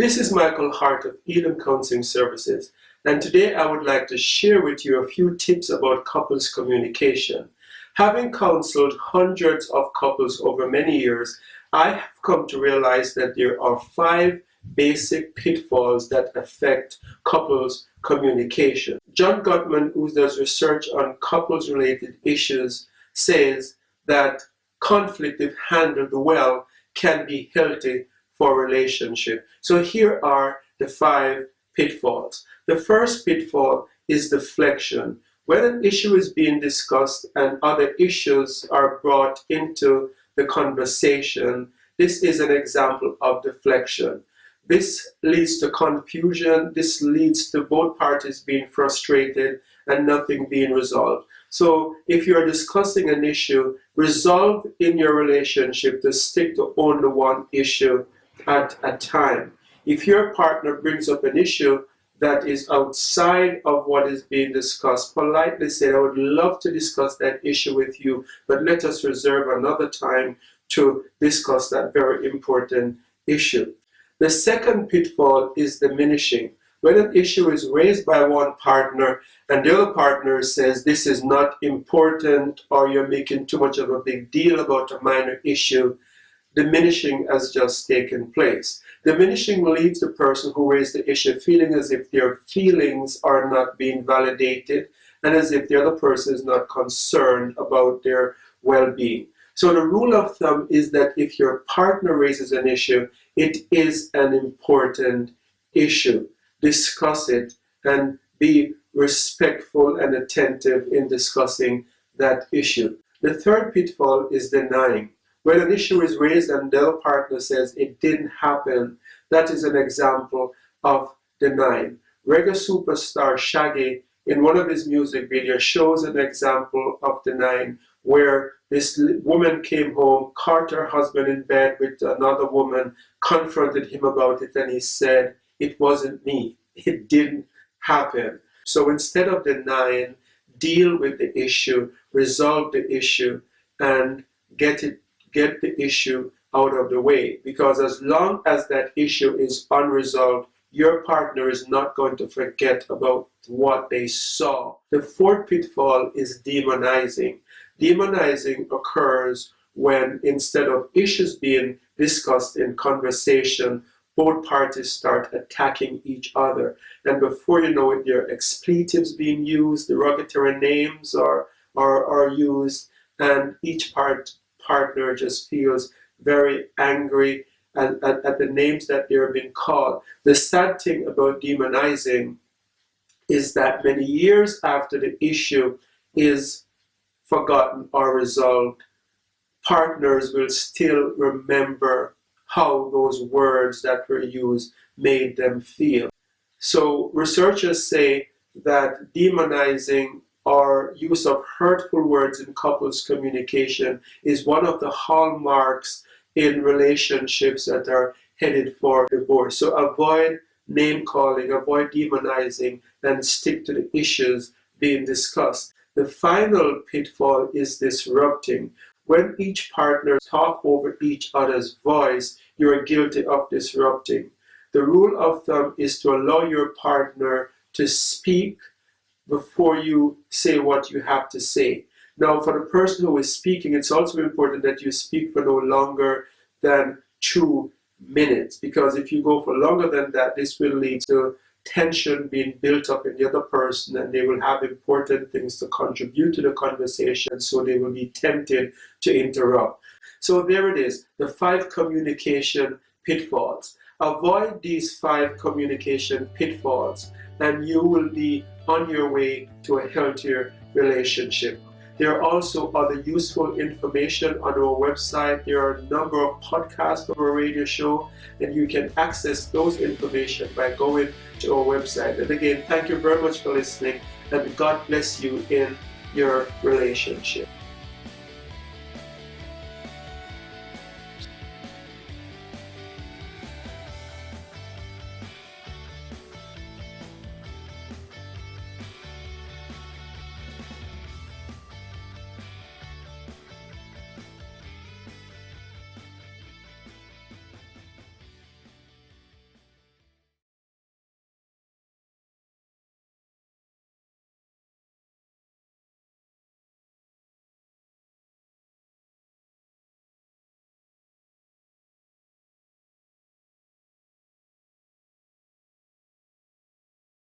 This is Michael Hart of Elam Counseling Services, and today I would like to share with you a few tips about couples communication. Having counseled hundreds of couples over many years, I have come to realize that there are 5 basic pitfalls that affect couples communication. John Gottman, who does research on couples-related issues, says that conflict, if handled well, can be healthy for a relationship. So here are the 5 pitfalls. The first pitfall is deflection. When an issue is being discussed and other issues are brought into the conversation, this is an example of deflection. This leads to confusion. This leads to both parties being frustrated and nothing being resolved. So if you're discussing an issue, resolve in your relationship to stick to only one issue at a time. If your partner brings up an issue that is outside of what is being discussed, politely say, I would love to discuss that issue with you, but let us reserve another time to discuss that very important issue. The second pitfall is diminishing. When an issue is raised by one partner and the other partner says this is not important or you're making too much of a big deal about a minor issue, diminishing has just taken place. Diminishing leaves the person who raised the issue feeling as if their feelings are not being validated and as if the other person is not concerned about their well-being. So the rule of thumb is that if your partner raises an issue, it is an important issue. Discuss it and be respectful and attentive in discussing that issue. The third pitfall is denying. When an issue is raised and the other partner says it didn't happen, that is an example of denying. Reggae superstar Shaggy, in one of his music videos, shows an example of denying where this woman came home, caught her husband in bed with another woman, confronted him about it, and he said, it wasn't me. It didn't happen. So instead of denying, deal with the issue, resolve the issue, and get the issue out of the way. Because as long as that issue is unresolved, your partner is not going to forget about what they saw. The fourth pitfall is demonizing. Demonizing occurs when instead of issues being discussed in conversation, both parties start attacking each other. And before you know it, there are expletives being used, derogatory names are used, and each partner just feels very angry at the names that they're being called. The sad thing about demonizing is that many years after the issue is forgotten or resolved, partners will still remember how those words that were used made them feel. So researchers say that demonizing or use of hurtful words in couples communication is one of the hallmarks in relationships that are headed for divorce. So avoid name calling, avoid demonizing, and stick to the issues being discussed. The final pitfall is disrupting. When each partner talks over each other's voice, you are guilty of disrupting. The rule of thumb is to allow your partner to speak before you say what you have to say. Now, for the person who is speaking, it's also important that you speak for no longer than 2 minutes, because if you go for longer than that, this will lead to tension being built up in the other person, and they will have important things to contribute to the conversation, so they will be tempted to interrupt. So there it is, the 5 communication pitfalls. Avoid these 5 communication pitfalls, and you will be on your way to a healthier relationship. There are also other useful information on our website. There are a number of podcasts of our radio show, and you can access those information by going to our website. And again, thank you very much for listening, and God bless you in your relationship.